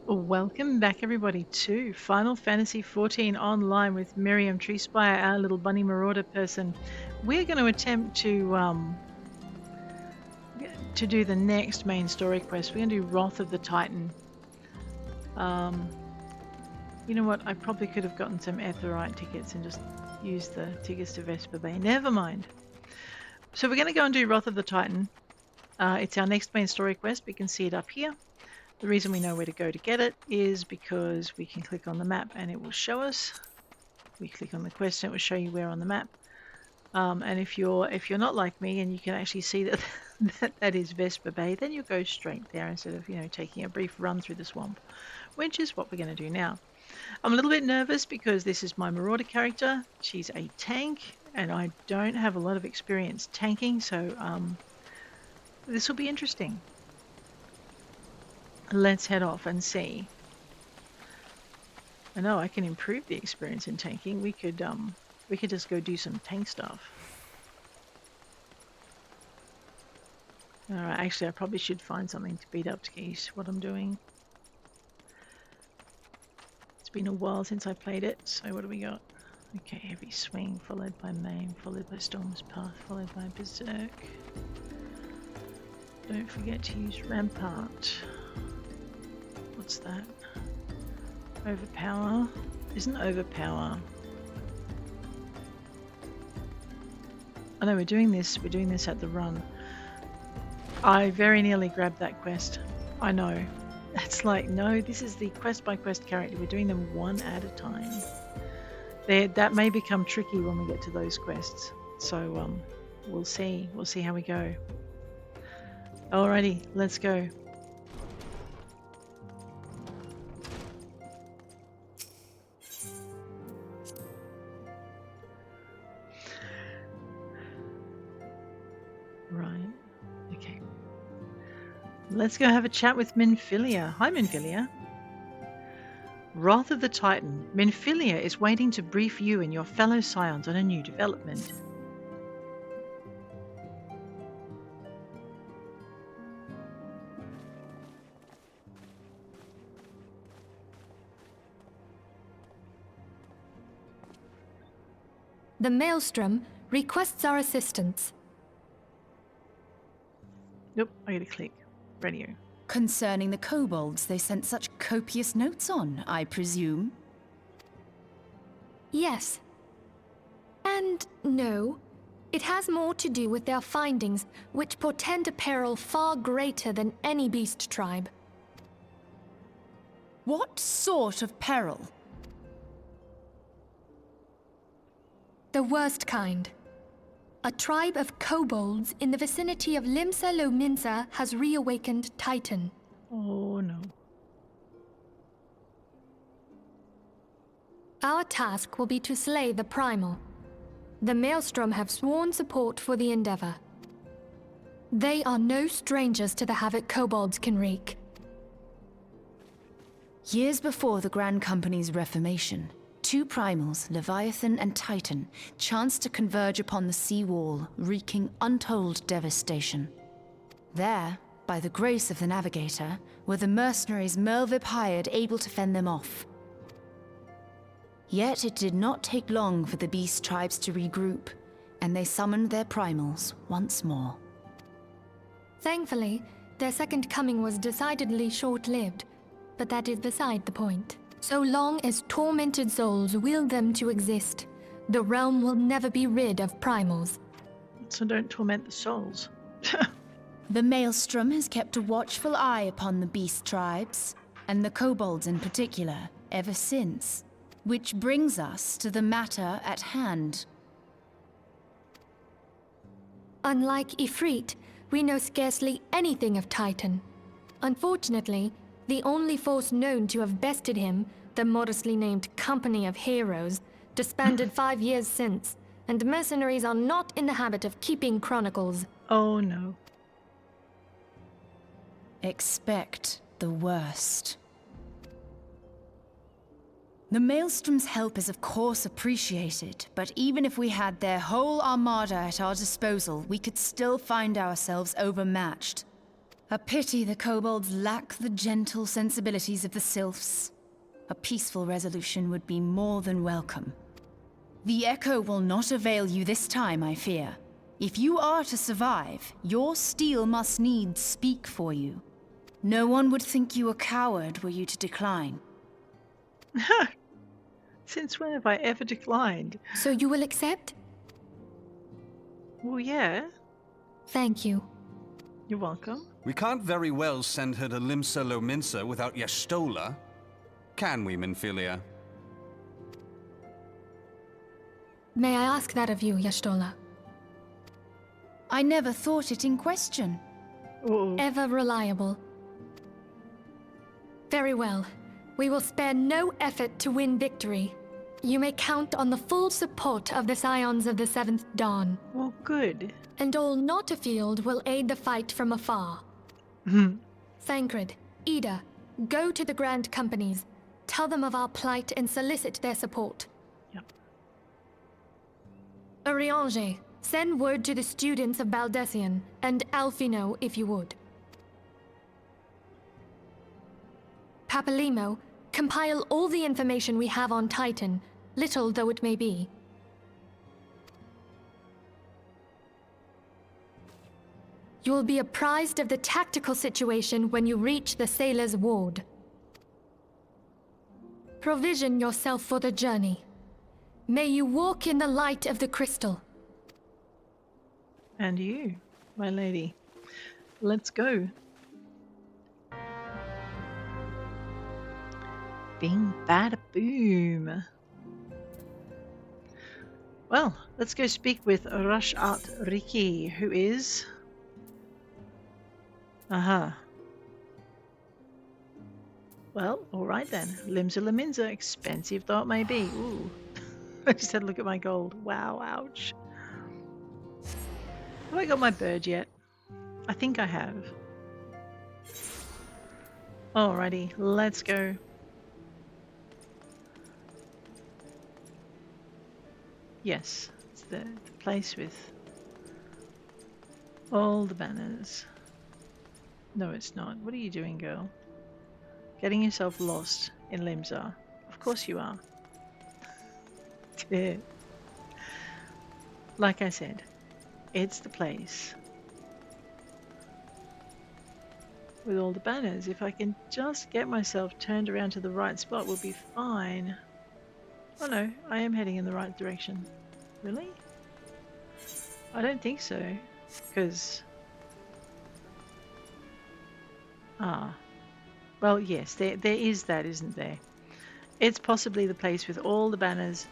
Welcome back, everybody, to Final Fantasy XIV Online with Mirriam, Treespire, our little bunny marauder person. We're going to attempt to do the next main story quest. We're going to do Wrath of the Titan. You know what? I probably could have gotten some Aetheryte tickets and just used the tickets to Vesper Bay. Never mind. So we're going to go and do Wrath of the Titan. It's our next main story quest. We can see it up here. The reason we know where to go to get it is because we can click on the map and it will show us. We click on the quest and it will show you where on the map. And if you're not like me and you can actually see that that is Vesper Bay, then you go straight there instead of taking a brief run through the swamp, which is what we're going to do now. I'm a little bit nervous because this is my Marauder character. She's a tank and I don't have a lot of experience tanking, so this will be interesting. Let's head off and see. I know I can improve the experience in tanking. We could just go do some tank stuff. Alright, actually I probably should find something to beat up to get what I'm doing. It's been a while since I played it, so what do we got? Okay, heavy swing, followed by maim, followed by storm's path, followed by berserk. Don't forget to use rampart. What's that? Overpower? Isn't overpower? I know we're doing this at the run. I very nearly grabbed that quest. I know. It's like, no, this is the quest by quest character. We're doing them one at a time. That may become tricky when we get to those quests. So we'll see. We'll see how we go. Alrighty, let's go. Right, okay. Let's go have a chat with Minfilia. Hi, Minfilia. Wrath of the Titan. Minfilia is waiting to brief you and your fellow scions on a new development. The Maelstrom requests our assistance. Nope, I gotta click. Radio. Concerning the kobolds they sent such copious notes on, I presume? Yes. And no. It has more to do with their findings, which portend a peril far greater than any beast tribe. What sort of peril? The worst kind. A tribe of kobolds in the vicinity of Limsa Lominsa has reawakened Titan. Oh no. Our task will be to slay the primal. The Maelstrom have sworn support for the endeavor. They are no strangers to the havoc kobolds can wreak. Years before the Grand Company's reformation, two primals, Leviathan and Titan, chanced to converge upon the sea wall, wreaking untold devastation. There, by the grace of the Navigator, were the mercenaries Merlvip hired able to fend them off. Yet it did not take long for the beast tribes to regroup, and they summoned their primals once more. Thankfully, their second coming was decidedly short-lived, but that is beside the point. So long as tormented souls will them to exist, the realm will never be rid of primals. So don't torment the souls. The Maelstrom has kept a watchful eye upon the beast tribes, and the kobolds in particular, ever since. Which brings us to the matter at hand. Unlike Ifrit, we know scarcely anything of Titan. Unfortunately, the only force known to have bested him, the modestly named Company of Heroes, disbanded 5 years since, and mercenaries are not in the habit of keeping chronicles. Oh no. Expect the worst. The Maelstrom's help is of course appreciated, but even if we had their whole armada at our disposal, we could still find ourselves overmatched. A pity the kobolds lack the gentle sensibilities of the sylphs. A peaceful resolution would be more than welcome. The echo will not avail you this time, I fear. If you are to survive, your steel must needs speak for you. No one would think you a coward were you to decline. Since when have I ever declined? So you will accept? Well, yeah. Thank you. You're welcome. We can't very well send her to Limsa Lominsa without Y'shtola. Can we, Minfilia? May I ask that of you, Y'shtola? I never thought it in question. Uh-oh. Ever reliable. Very well. We will spare no effort to win victory. You may count on the full support of the Scions of the Seventh Dawn. Well, good. And all not afield will aid the fight from afar. Thancred, Ida, go to the Grand Companies. Tell them of our plight and solicit their support. Yep. Urianger, send word to the students of Baldessian, and Alfino if you would. Papalimo, compile all the information we have on Titan, little though it may be. You will be apprised of the tactical situation when you reach the Sailor's Ward. Provision yourself for the journey. May you walk in the light of the crystal. And you, my lady. Let's go. Bing, bada, boom. Well, let's go speak with Rashat Rhiki, who is... Well, alright then. Limsa Lominsa, expensive though it may be. Ooh. I just had a look at my gold. Wow, ouch. Have I got my bird yet? I think I have. Alrighty, let's go. Yes, it's the place with all the banners. No, it's not. What are you doing, girl? Getting yourself lost in Limsa. Of course you are. Like I said, it's the place with all the banners. If I can just get myself turned around to the right spot, we'll be fine. Oh no, I am heading in the right direction. Really? I don't think so, because... well, yes, there is that, isn't there? It's possibly the place with all the banners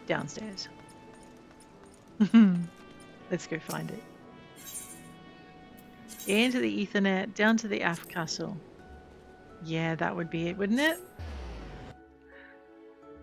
downstairs. Let's go find it. Into the Ethernet, down to the Aft Castle. Yeah, that would be it, wouldn't it?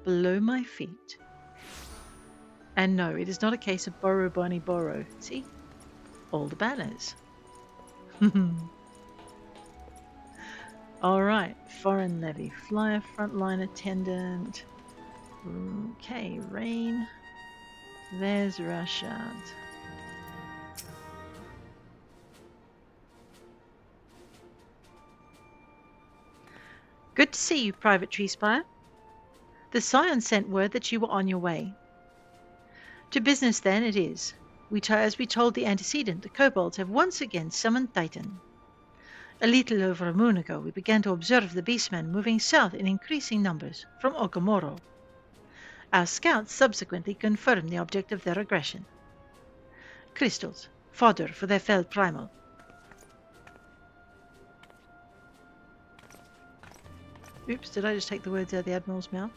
Below my feet. And no, it is not a case of borrow, Bonnie, borrow. See? All the banners. Alright, foreign levy, flyer, frontline attendant. Okay, Rain. There's Rashad. Good to see you, Private Treespire. The Scion sent word that you were on your way. To business then it is. As we told the antecedent, the kobolds have once again summoned Titan. A little over a moon ago, we began to observe the beastmen moving south in increasing numbers from Okamoro. Our scouts subsequently confirmed the object of their aggression. Crystals, fodder for their felled primal. Oops, did I just take the words out of the Admiral's mouth?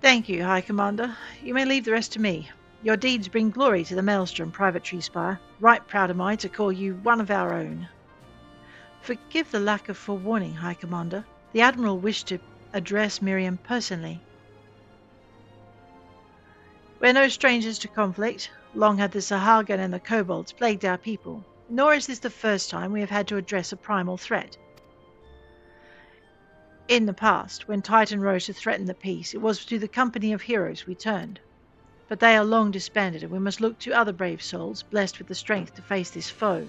Thank you, High Commander. You may leave the rest to me. Your deeds bring glory to the Maelstrom, Private Treespire. Right proud am I to call you one of our own. Forgive the lack of forewarning, High Commander. The Admiral wished to address Mirriam personally. We're no strangers to conflict. Long had the Sahagan and the kobolds plagued our people. Nor is this the first time we have had to address a primal threat. In the past, when Titan rose to threaten the peace, it was to the company of heroes we turned. But they are long disbanded, and we must look to other brave souls, blessed with the strength to face this foe.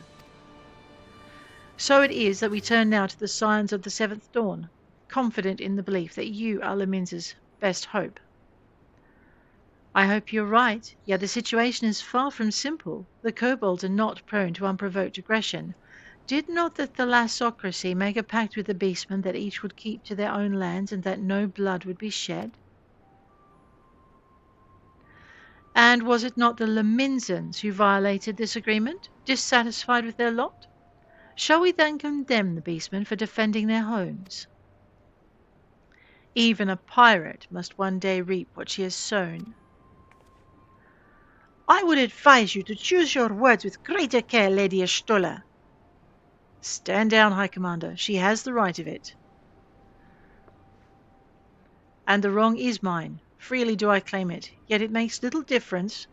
So it is that we turn now to the signs of the seventh dawn, confident in the belief that you are Leminza's best hope. I hope you're right, yet the situation is far from simple. The kobolds are not prone to unprovoked aggression. Did not the thalassocracy make a pact with the beastmen that each would keep to their own lands and that no blood would be shed? And was it not the Leminzans who violated this agreement, dissatisfied with their lot? Shall we then condemn the beastmen for defending their homes? Even a pirate must one day reap what she has sown. I would advise you to choose your words with greater care, Lady Y'shtola. Stand down, High Commander. She has the right of it. And the wrong is mine. Freely do I claim it. Yet it makes little difference.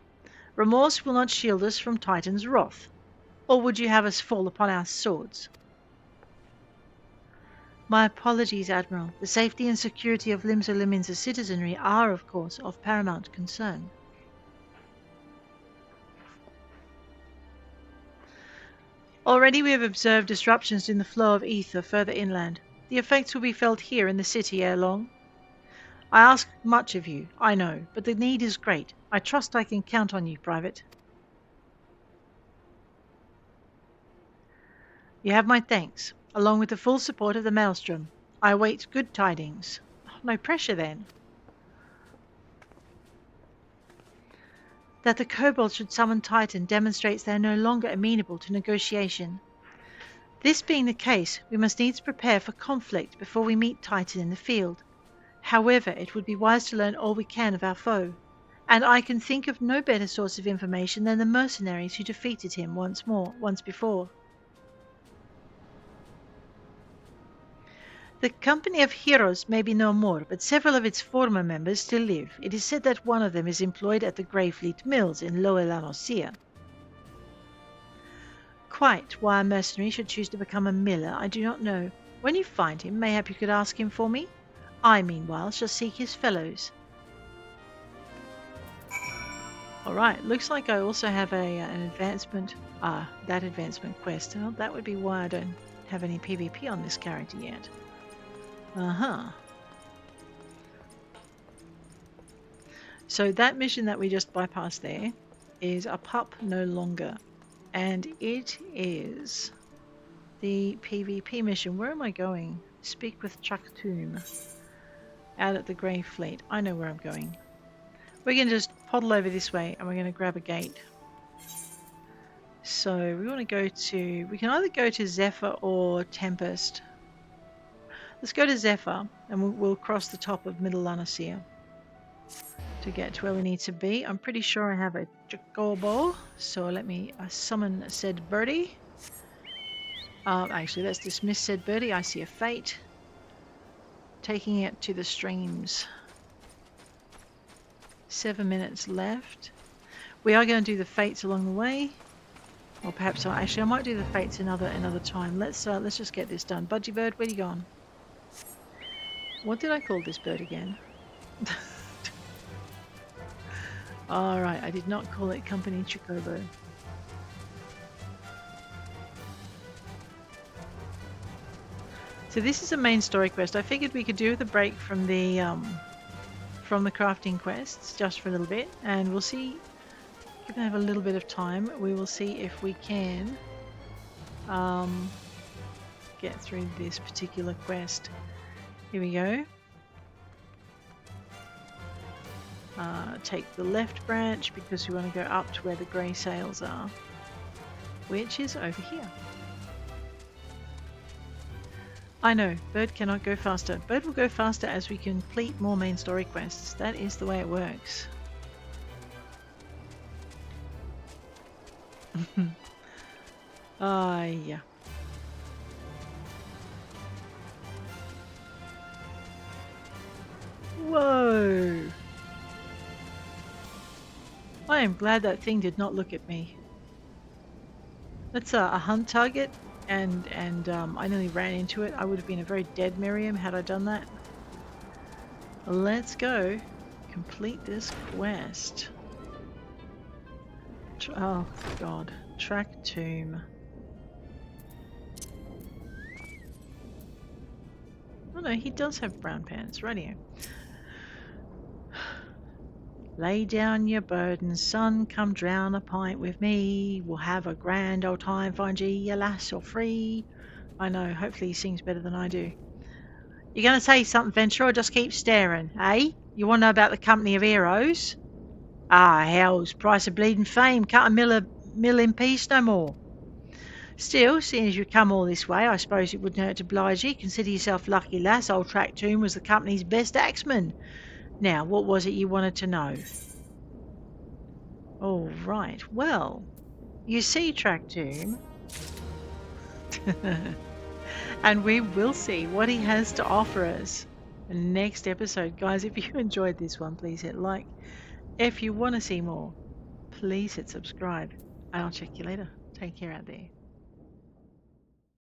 Remorse will not shield us from Titan's wrath. Or would you have us fall upon our swords? My apologies, Admiral. The safety and security of Limsa Leminza's citizenry are, of course, of paramount concern. Already we have observed disruptions in the flow of ether further inland. The effects will be felt here in the city ere long. I ask much of you, I know, but the need is great. I trust I can count on you, Private. You have my thanks, along with the full support of the Maelstrom. I await good tidings. No pressure, then. That the kobolds should summon Titan demonstrates they are no longer amenable to negotiation. This being the case, we must needs prepare for conflict before we meet Titan in the field. However, it would be wise to learn all we can of our foe, and I can think of no better source of information than the mercenaries who defeated him once before. The company of heroes may be no more, but several of its former members still live. It is said that one of them is employed at the Greyfleet Mills in Lower Lanosia. Quite why a mercenary should choose to become a miller, I do not know. When you find him, mayhap you could ask him for me? I, meanwhile, shall seek his fellows. Alright, looks like I also have an advancement. That advancement quest. Well, that would be why I don't have any PvP on this character yet. So that mission that we just bypassed there is a pup no longer. And it is the PvP mission. Where am I going? Speak with Chaktoom. Out at the Grey Fleet. I know where I'm going. We're going to just poddle over this way and we're going to grab a gate. So we want to go to... We can either go to Zephyr or Tempest. Let's go to Zephyr and we'll cross the top of Middle Lanosia to get to where we need to be. I'm pretty sure I have a Chocobo, so let me summon said birdie. Actually, let's dismiss said birdie. I see a fate. Taking it to the streams. 7 minutes left. We are going to do the fates along the way. Or perhaps I might do the fates another time. Let's just get this done. Budgie bird, where you gone? What did I call this bird again? Alright, I did not call it Company Chocobo. So this is a main story quest. I figured we could do with a break from the crafting quests just for a little bit, and we'll see. Given I have a little bit of time, we will see if we can get through this particular quest. Here we go. Take the left branch because we want to go up to where the grey sails are, which is over here. I know, Bird cannot go faster. Bird will go faster as we complete more main story quests. That is the way it works. Yeah. Whoa! I am glad that thing did not look at me. That's a hunt target, and I nearly ran into it. I would have been a very dead Mirriam had I done that. Let's go complete this quest. Oh god, track tomb. no, he does have brown pants. Radio. Lay down your burdens, son, come drown a pint with me. We'll have a grand old time, find ye a lass or free. I know, hopefully he sings better than I do. You going to say something, Venture, or just keep staring, eh? You want to know about the company of heroes? Ah, hell's price of bleeding fame, cut a mill in peace no more. Still, seeing as you come all this way, I suppose it wouldn't hurt to oblige ye. Consider yourself lucky, lass. Old Tractoon was the company's best axeman. Now, what was it you wanted to know? All right. Well, you see, Tractoon, and we will see what he has to offer us next episode. Guys, if you enjoyed this one, please hit like. If you want to see more, please hit subscribe. And I'll check you later. Take care out there.